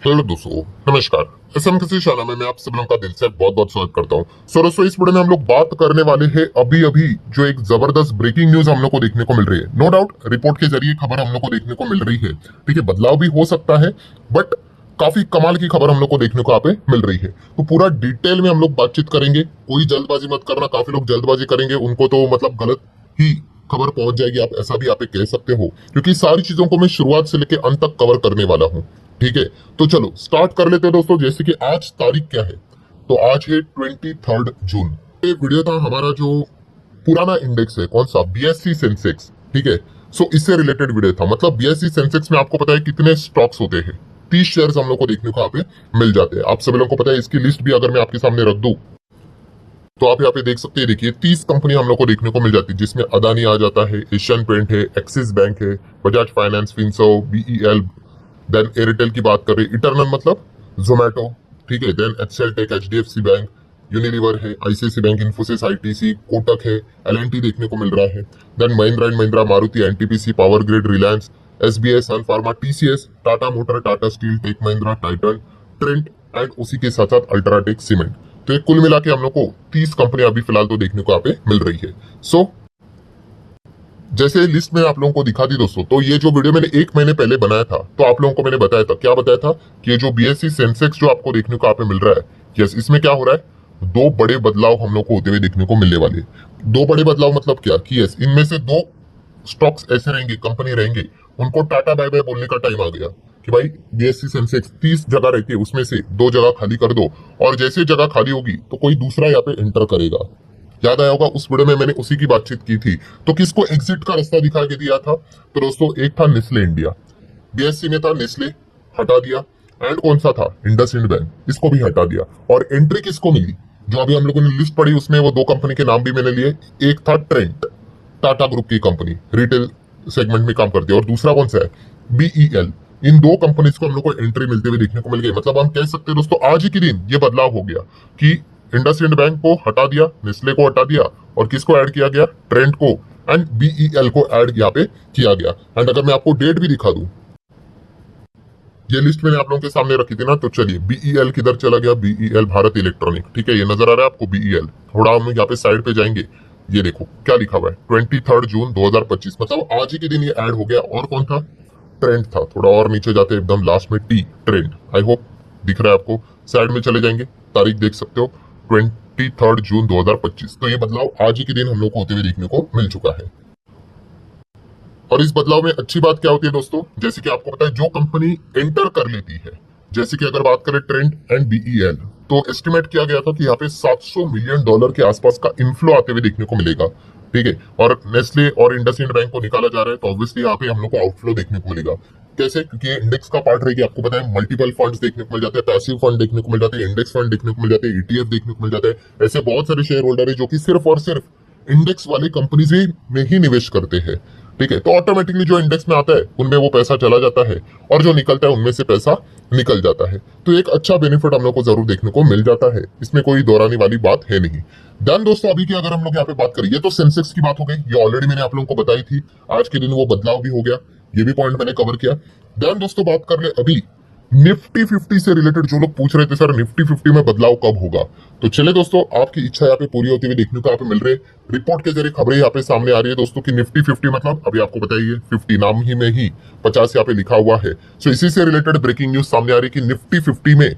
Hello दोस्तों, नमस्कार। SM किसी चैनल में मैं आप सब लोगों का दिल से बहुत बहुत स्वागत करता हूँ। सो दोस्तों, इस वीडियो में हम लोग बात करने वाले हैं अभी अभी जो एक जबरदस्त ब्रेकिंग न्यूज हम लोग को देखने को मिल रही है। नो डाउट रिपोर्ट के जरिए खबर हम लोग को देखने को मिल रही है। ठीक है, बदलाव भी हो सकता है बट काफी कमाल की खबर हम लोग को देखने को यहाँ पे मिल रही है। तो पूरा डिटेल में हम लोग बातचीत करेंगे। कोई जल्दबाजी मत करना, काफी लोग जल्दबाजी करेंगे, उनको तो मतलब गलत ही खबर पहुंच जाएगी, आप ऐसा भी यहाँ पे कह सकते हो, क्योंकि सारी चीजों को मैं शुरुआत से लेकर अंत तक कवर करने वाला हूँ। ठीक है, तो चलो स्टार्ट कर लेते हैं दोस्तों। जैसे कि आज तारीख क्या है, तो आज है 23 जून। ये वीडियो था हमारा जो पुराना इंडेक्स है, कौन सा, बीएससी सेंसेक्स। ठीक है, सो इससे रिलेटेड वीडियो था। मतलब बीएससी सेंसेक्स में आपको पता है कितने स्टॉक्स होते हैं, 30 शेयर्स हम लोग को देखने को यहाँ पे मिल जाते हैं। आप सभी लोगों को पता है, इसकी लिस्ट भी अगर मैं आपके सामने रख दूं तो आप यहाँ पे देख सकते हैं। देखिए 30 कंपनी हम लोग को देखने को मिल जाती है, जिसमें अदानी आ जाता है, एशियन पेंट है, एक्सिस बैंक है, Bajaj finance, Finserv, BEL, then Airtel की बात कर रहे हैं, इटरनल मतलब जोमेटो। ठीक है, then Excel Tech, HDFC bank, Unilever है, ICIC bank, Infosys, ITC, Kotak है, एलएनटी देखने को मिल रहा है। Then Mahindra and Mahindra, Maruti, NTPC, Power Grid, Reliance, SBI, Sun Pharma, TCS, Tata Motor, Tata Steel, Tech Mahindra, Titan, Trent and उसी के साथ साथ अल्ट्राटेक सीमेंट। तो एक कुल मिला के हम लोग को 30 कंपनियां अभी फिलहाल तो देखने को यहाँ पे मिल रही है। सो जैसे लिस्ट में आप लोगों को दिखा दी दोस्तों, तो ये जो वीडियो मैंने 1 महीने पहले बनाया था, तो आप लोगों को मैंने बताया था, क्या बताया था कि ये जो बीएससी सेंसेक्स जो आपको देखने को यहाँ पे मिल रहा है, यस, इसमें क्या हो रहा है, दो बड़े बदलाव हम लोग को होते हुए देखने को मिलने वाले। दो बड़े बदलाव मतलब क्या कि यस, इनमें से दो स्टॉक्स ऐसे रहेंगे, कंपनी रहेंगे, उनको टाटा बाय बाय बोलने का टाइम आ गया कि भाई बीएससी सेंसेक्स 30 जगह रहती है, उसमें से 2 जगह खाली कर दो, और जैसे जगह खाली होगी तो कोई दूसरा यहाँ पे एंटर करेगा। याद आया होगा उस वीडियो में मैंने उसी की बातचीत की थी। तो किसको एग्जिट का रास्ता दिखा के दिया था, तो दोस्तों एक था नेस्ले इंडिया, बीएससी में था, नेस्ले हटा दिया। एंड कौन सा था, इंडसइंड बैंक, इसको भी हटा दिया। और एंट्री किसको मिली, जो अभी हम लोगों ने लिस्ट पढ़ी उसमें वो 2 कंपनी के नाम भी मैंने लिए। एक था ट्रेंट, टाटा ग्रुप की कंपनी, रिटेल सेगमेंट में काम करती है, और दूसरा कौन सा है, बीईएल। इन 2 कंपनीज को हम लोग को एंट्री मिलते हुए देखने को मिल गई। मतलब हम कह सकते हैं दोस्तों, आज ही के दिन ये बदलाव हो गया कि इंडसइंड बैंक को हटा दिया, नेस्ले को हटा दिया, और किसको ऐड किया गया, ट्रेंट को एंड बीईएल को ऐड यहाँ पे किया गया। एंड अगर मैं आपको डेट भी दिखा दूं, ये लिस्ट मैंने आप लोगों के सामने रखी थी ना, तो चलिए बीईएल किधर चला गया, बीईएल भारत इलेक्ट्रॉनिक। ठीक है, ये नजर आ रहा है आपको बीईएल, थोड़ा हम यहाँ पे साइड पे जाएंगे, ये देखो क्या लिखा हुआ है, 23 जून 2025, मतलब आज ही के दिन ये ऐड हो गया। और कौन था, ट्रेंड था। थोड़ा और नीचे जाते एकदम लास्ट में टी, ट्रेंड, आई होप दिख रहा है आपको, साइड में चले जाएंगे, तारीख देख सकते हो, 23 जून 2025। तो ये बदलाव आज ही के दिन हम लोग को होते हुए देखने को मिल चुका है। और इस बदलाव में अच्छी बात क्या होती है दोस्तों, जैसे कि आपको पता है, जो कंपनी एंटर कर लेती है, जैसे कि अगर बात करें ट्रेंड एंड बीईएल, तो एस्टिमेट किया गया था कि यहाँ पे $700 मिलियन के आसपास का इन्फ्लो आते हुए देखने को मिलेगा। ठीक है, और नेस्ले और इंडसइंड बैंक को निकाला जा रहा है, तो ऑब्वियसली यहाँ पे हम लोग को आउटफ्लो देखने को मिलेगा। कैसे, क्योंकि ये इंडेक्स का पार्ट रहेगी, आपको पता है मल्टीपल फंड्स देखने को मिल जाते हैं, पैसिव फंड देखने को मिल जाते हैं, इंडेक्स फंड देखने को मिल जाते हैं, ईटीएफ देखने को मिल जाते हैं। ऐसे बहुत सारे शेयर होल्डर है जो कि सिर्फ और सिर्फ इंडेक्स वाली कंपनीज में ही निवेश करते हैं। ठीक है, तो ऑटोमेटिकली जो इंडेक्स में आता है उनमें वो पैसा चला जाता है, और जो निकलता है उनमें से पैसा निकल जाता है। तो एक अच्छा बेनिफिट हम लोग को जरूर देखने को मिल जाता है, इसमें कोई दोहराने वाली बात है नहीं। डन दोस्तों, अभी की अगर हम लोग यहाँ पे बात करें, ये तो सेंसेक्स की बात हो गई, ये ऑलरेडी मैंने आप लोगों को बताई थी, आज के दिन वो बदलाव भी हो गया, ये भी पॉइंट मैंने कवर किया। डन दोस्तों, बात कर ले अभी निफ्टी 50 से रिलेटेड। जो लोग पूछ रहे थे सर निफ्टी 50 में बदलाव कब होगा, तो चले दोस्तों, आपकी इच्छा यहाँ पे पूरी होती हुई देखने को यहाँ पे मिल रही है। रिपोर्ट के जरिए खबरें यहाँ पे सामने आ रही है दोस्तों कि निफ्टी 50 मतलब अभी आपको बताइए 50 नाम ही में ही 50 यहाँ पे लिखा हुआ है। सो इसी से रिलेटेड ब्रेकिंग न्यूज सामने आ रही है कि निफ्टी 50 में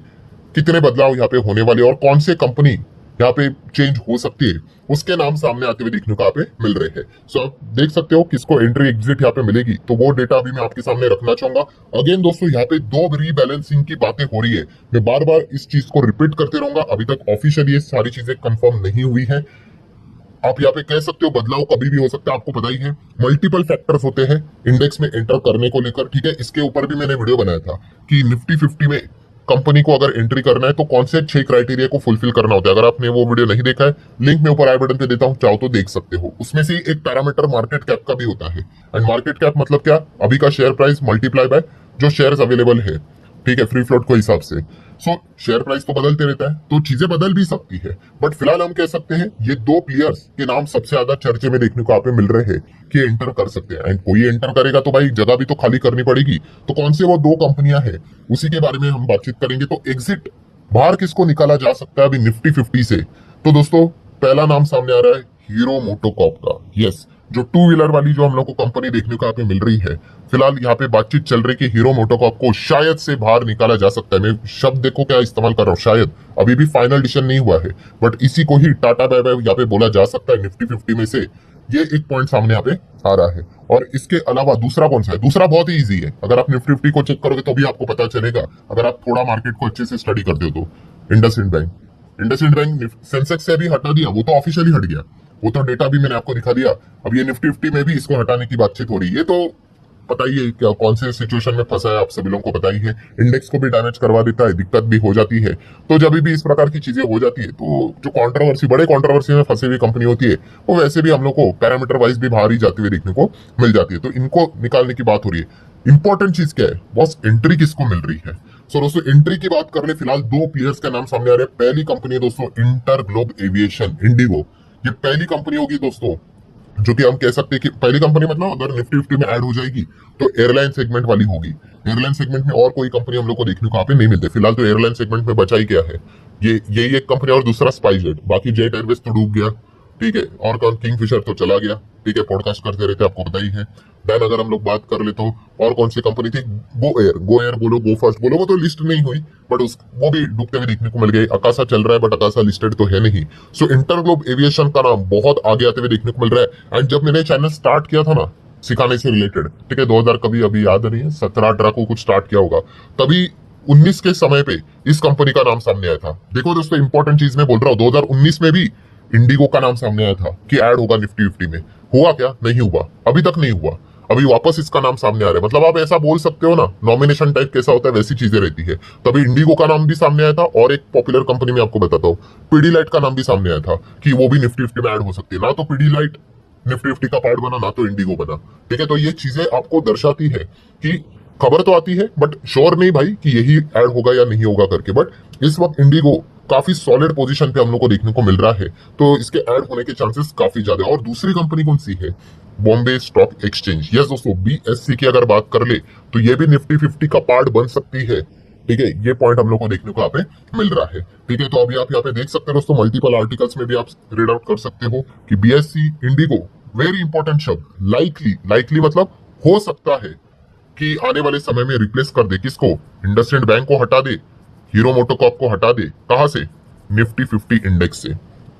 कितने बदलाव यहाँ पे होने वाले और कौन से कंपनी यहाँ पे चेंज हो सकती है, उसके नाम सामने आते हुए देखने को यहाँ पे मिल रहे हैं। सो आप देख सकते हो किसको एंट्री एग्जिट यहाँ पे मिलेगी, तो वो डेटा अभी मैं आपके सामने रखना चाहूंगा। अगेन दोस्तों, यहाँ पे 2 रीबैलेंसिंग की बातें हो रही है, मैं बार बार इस चीज को रिपीट करते रहूंगा, अभी तक ऑफिशियली ये सारी चीजें कंफर्म नहीं हुई है। आप यहाँ पे कह सकते हो बदलाव कभी भी हो सकता है, आपको पता ही है मल्टीपल फैक्टर्स होते हैं इंडेक्स में एंटर करने को लेकर। ठीक है, इसके ऊपर भी मैंने वीडियो बनाया था कि निफ्टी 50 में कंपनी को अगर एंट्री करना है तो कौन से 6 क्राइटेरिया को फुलफिल करना होता है। अगर आपने वो वीडियो नहीं देखा है, लिंक मैं ऊपर आई बटन पे देता हूँ, चाहो तो देख सकते हो। उसमें से एक पैरामीटर मार्केट कैप का भी होता है, एंड मार्केट कैप मतलब क्या, अभी का शेयर प्राइस मल्टीप्लाई बाय जो शेयर्स अवेलेबल है ठीक है, फ्री फ्लोट के हिसाब से। सो शेयर प्राइस तो बदलते रहता है, तो चीजें बदल भी सकती है, बट फिलहाल हम कह सकते हैं ये दो प्लेयर्स के नाम सबसे ज्यादा चर्चे में देखने को आप मिल रहे हैं कि एंटर कर सकते हैं। एंड कोई एंटर करेगा तो भाई जगह भी तो खाली करनी पड़ेगी, तो कौन से वो दो कंपनियां हैं उसी के बारे में हम बातचीत करेंगे। तो एग्जिट बाहर किसको निकाला जा सकता है अभी निफ्टी 50 से? तो दोस्तों पहला नाम सामने आ रहा है हीरो मोटोकॉर्प का। यस, जो टू व्हीलर वाली जो हम लोग को कंपनी देखने को यहाँ पे मिल रही है, फिलहाल यहाँ पे बातचीत चल रही कि हीरो मोटोकॉर्प को शायद से बाहर निकाला जा सकता है। मैं शब्द देखो क्या इस्तेमाल कर रहा हूँ, शायद, अभी भी फाइनल डिसीजन नहीं हुआ है, बट इसी को ही टाटा बाय बाय यहाँ पे बोला जा सकता है निफ्टी 50 में से। ये एक पॉइंट सामने यहाँ पे आ रहा है। और इसके अलावा दूसरा कौन सा है? दूसरा बहुत ही इजी है, अगर आप निफ्टी 50 को चेक करोगे तो भी आपको पता चलेगा, अगर आप थोड़ा मार्केट को अच्छे से स्टडी करते हो तो। IndusInd bank. IndusInd bank Sensex से अभी हटा दिया, वो तो ऑफिशियली हट गया, वो तो डेटा भी मैंने आपको दिखा दिया। अब ये निफ्टी 50 में भी इसको हटाने की बातचीत हो रही है, तो पता ही है क्या कौन से सिचुएशन में फंसा है, आप सभी लोगों को पता ही है। इंडेक्स को भी डैमेज करवा देता है, दिक्कत भी हो जाती है। तो जब भी इस प्रकार की चीजें हो जाती है तो जो कंट्रोवर्सी, बड़े कंट्रोवर्सी में फंसी हुई कंपनी होती है, वो वैसे भी हम लोग को पैरामीटर वाइज भी बाहर ही जाती हुई देखने को मिल जाती है, तो इनको निकालने की बात हो रही है। इंपॉर्टेंट चीज क्या है बॉस? एंट्री किसको मिल रही है? सो दोस्तों एंट्री की बात कर ले, फिलहाल दो प्लेयर्स का नाम सामने आ रहे हैं। पहली कंपनी है दोस्तों इंटर ग्लोब एविएशन, इंडिगो। ये पहली कंपनी होगी दोस्तों जो कि हम कह सकते हैं कि पहली कंपनी मतलब अगर निफ्टी 50 में ऐड हो जाएगी तो एयरलाइन सेगमेंट वाली होगी। एयरलाइन सेगमेंट में और कोई कंपनी हम लोग को देखने को यहाँ पे नहीं मिलती, फिलहाल तो एयरलाइन सेगमेंट में बचा ही क्या है, ये यही एक कंपनी और दूसरा स्पाइसजेट, बाकी जेट एयरवेज तो डूब गया, ठीक है, और कौन, किंगफिशर तो चला गया, ठीक है, पॉडकास्ट करते रहते आपको पता ही है। देन अगर हम लोग बात कर ले तो और कौन सी कंपनी थी, गो एयर बोलो, गो फर्स्ट बोलो, वो तो लिस्ट नहीं हुई, बट वो भी डूबते हुए देखने को मिल गए। अकासा चल रहा है बट अकासा लिस्टेड तो है नहीं। सो इंटरग्लोब एविएशन का नाम बहुत आगे आते हुए देखने को मिल रहा है। एंड जब मैंने चैनल स्टार्ट किया था ना सिखाने से रिलेटेड, ठीक है, 2000 कभी अभी याद नहीं है, 17-18 को कुछ स्टार्ट किया होगा, तभी 19 के समय पे इस कंपनी का नाम सामने आया था। देखो दोस्तों इंपॉर्टेंट चीज मैं बोल रहा हूँ, 2019 में भी इंडिगो का नाम सामने आया था कि ऐड होगा निफ्टी 50 में। हुआ क्या? नहीं हुआ, अभी तक नहीं हुआ। अभी वापस इसका नाम सामने आ रहा है, मतलब आप ऐसा बोल सकते हो ना, नॉमिनेशन टाइप कैसा होता है वैसी चीजें रहती है। तभी इंडिगो का नाम भी सामने आया था, और एक पॉपुलर कंपनी में आपको बताता हूँ पीडीलाइट का नाम भी सामने आया था कि वो भी निफ्टी 50 में ऐड हो सकती है। ना तो पीडीलाइट निफ्टी 50 का पार्ट बना, ना तो इंडिगो बना, ठीक है। तो ये चीजें आपको दर्शाती है कि खबर तो आती है बट श्योर नहीं भाई कि यही ऐड होगा या नहीं होगा करके। बट इस वक्त इंडिगो काफी सॉलिड पोजीशन पे हम लोग को देखने को मिल रहा है, तो इसके ऐड होने के चांसेस काफी ज्यादा है। और दूसरी कंपनी कौन सी है? Bombay stock exchange. यस दोस्तों, बीएससी की अगर बात कर ले तो ये भी निफ्टी 50 का पार्ट बन सकती है, ठीक है। ये पॉइंट हम लोग को देखने को यहाँ पे मिल रहा है, ठीक है। तो अभी आप यहाँ पे देख सकते हो दोस्तों, मल्टीपल आर्टिकल्स में भी आप रीड आउट कर सकते हो कि बीएससी इंडिगो, वेरी इंपॉर्टेंट शब्द, लाइकली मतलब हो सकता है कि आने वाले समय में रिप्लेस कर दे किसको? इंडसइंड बैंक को हटा दे, हीरो मोटोकॉर्प को हटा दे, कहां से? निफ्टी 50 इंडेक्स से,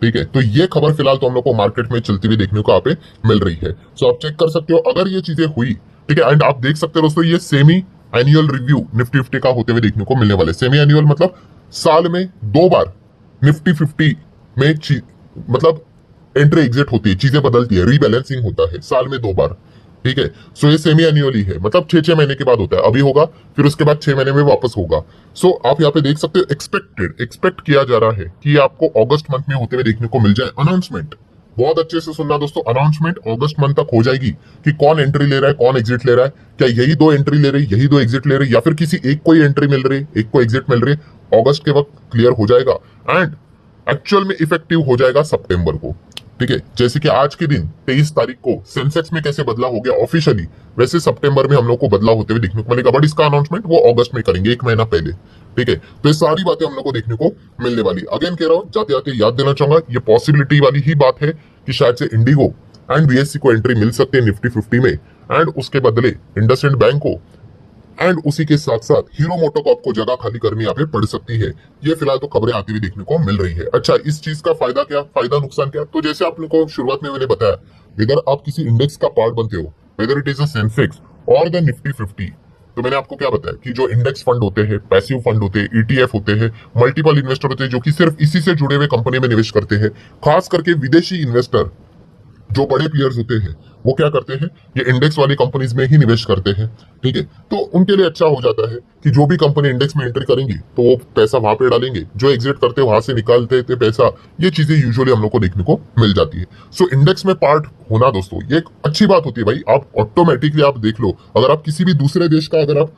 ठीक है। तो ये खबर फिलहाल तो हम लोग को मार्केट में चलती हुई देखने को यहाँ पे मिल रही है। सो आप चेक कर सकते हो अगर ये चीजें हुई, ठीक है। एंड आप देख सकते हो दोस्तों ये सेमी एनुअल रिव्यू निफ्टी 50 का होते हुए देखने को मिलने वाले। सेमी एनुअल मतलब साल में 2 बार निफ्टी 50 में मतलब एंट्री एग्जिट होती है, चीजें बदलती है, रीबैलेंसिंग होता है साल में 2 बार, ठीक है। सो ये सेमी एनुअली है, मतलब 6-6 महीने के बाद होता है। अभी होगा, फिर उसके बाद 6 महीने में वापस होगा। सो आप यहाँ पे देख सकते हो एक्सपेक्ट किया जा रहा है कि आपको अगस्त मंथ में होते हुए देखने को मिल जाए अनाउंसमेंट। बहुत अच्छे से सुनना दोस्तों, अनाउंसमेंट अगस्त मंथ तक हो जाएगी कि कौन एंट्री ले रहा है, कौन एग्जिट ले रहा है। क्या यही 2 एंट्री ले रही, यही 2 एग्जिट ले रही, या फिर किसी एक को ही एंट्री मिल रही है, एक को एग्जिट मिल रही है, अगस्त के वक्त क्लियर हो जाएगा। एंड एक्चुअल में इफेक्टिव हो जाएगा सितंबर को, ठीक है। जैसे कि आज के दिन 23 तारीख को सेंसेक्स में कैसे बदला हो गया ऑफिशियली, वैसे सितंबर में हम लोग को बदला होते हुए देखने को मिलेगा। बट इसका अनाउंसमेंट वो अगस्त में करेंगे, 1 महीना पहले, ठीक है। तो ये सारी बातें हम लोग को देखने को मिलने वाली। अगेन कह रहा हूं, जाते जाते याद देना चाहूंगा, ये पॉसिबिलिटी वाली ही बात है कि शायद से इंडिगो एंड बीएससी को एंट्री मिल सकती है निफ्टी 50 में, एंड उसके बदले इंडसइंड बैंक को, एंड उसी के साथ साथ हीरो मोटोकॉर्प को जगह खाली करनी यहाँ पे पड़ सकती है। ये फिलहाल तो खबरें आती हुई देखने को मिल रही है। अच्छा, इस चीज का फायदा क्या, फायदा नुकसान क्या? तो जैसे आप लोग को शुरुआत में मैंने बताया, इधर आप किसी इंडेक्स का पार्ट बनते हो, whether it is a Sensex और द निफ्टी 50, तो मैंने आपको क्या बताया कि जो इंडेक्स फंड होते हैं, पैसिव फंड होते हैं, ईटीएफ होते हैं, मल्टीपल इन्वेस्टर होते हैं जो कि सिर्फ इसी से जुड़े हुए कंपनी में निवेश करते हैं। खास करके विदेशी इन्वेस्टर जो बड़े प्लेयर्स होते हैं वो क्या करते हैं, ये इंडेक्स वाली कंपनीज में ही निवेश करते हैं, ठीक है। तो उनके लिए अच्छा हो जाता है कि जो भी कंपनी इंडेक्स में एंट्री करेंगी तो वो पैसा वहां पे डालेंगे, जो एग्जिट करते हैं वहां से निकालते थे पैसा। ये चीजें यूजुअली हम लोग को देखने को मिल जाती है। सो इंडेक्स में पार्ट होना दोस्तों ये एक अच्छी बात होती है भाई। आप ऑटोमेटिकली आप देख लो, अगर आप किसी भी दूसरे देश का अगर आप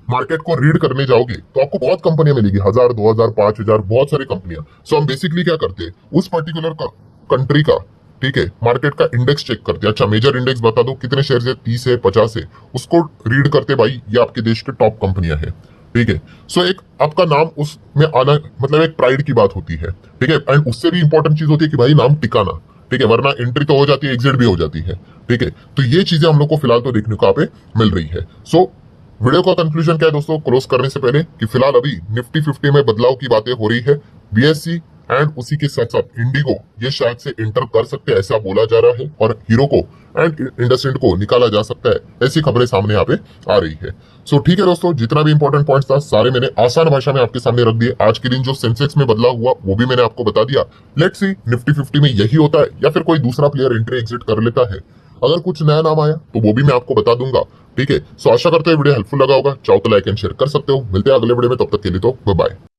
मार्केट को रीड करने जाओगे तो आपको बहुत कंपनियां मिलेगी, 1000, 2000, 5000, बहुत सारी कंपनियां। सो हम बेसिकली क्या करते हैं, उस पर्टिकुलर कंट्री का, ठीक है, मार्केट का इंडेक्स चेक करते हैं। अच्छा मेजर इंडेक्स बता दो कितने शेयर है, 30 है, 50 है, उसको रीड करते भाई ये आपके देश के टॉप कंपनियां हैं, ठीक है। सो एक आपका नाम उसमें आना मतलब एक प्राइड की बात होती है, ठीक है। एंड उससे भी इंपॉर्टेंट चीज होती है कि भाई नाम टिकाना, ठीक है, वरना एंट्री तो हो जाती है, एग्जिट भी हो जाती है, ठीक है। तो ये चीजें हम लोग को फिलहाल तो देखने को यहाँ पे मिल रही है। सो वीडियो का कंक्लूजन क्या है दोस्तों, क्लोज करने से पहले, कि फिलहाल अभी निफ्टी 50 में बदलाव की बातें हो रही है। बीएससी एंड उसी के साथ साथ इंडिगो ये शायद से एंटर कर सकते हैं ऐसा बोला जा रहा है, और हीरो को एंड इंडसइंड को निकाला जा सकता है, ऐसी खबरें सामने यहाँ पे आ रही है। सो ठीक है दोस्तों, जितना भी इंपॉर्टेंट पॉइंट्स था सारे मैंने आसान भाषा में आपके सामने रख दिए। आज के दिन जो सेंसेक्स में बदलाव हुआ वो भी मैंने आपको बता दिया। लेट्स सी निफ्टी 50 में यही होता है या फिर कोई दूसरा प्लेयर एंट्री एग्जिट कर लेता है। अगर कुछ नया नाम आया तो वो भी मैं आपको बता दूंगा, ठीक है। सो आशा करते हैं वीडियो हेल्पफुल लगा होगा, चाहो तो लाइक एंड शेयर कर सकते हो। मिलते हैं अगले वीडियो में, तब तक के लिए तो बाय बाय।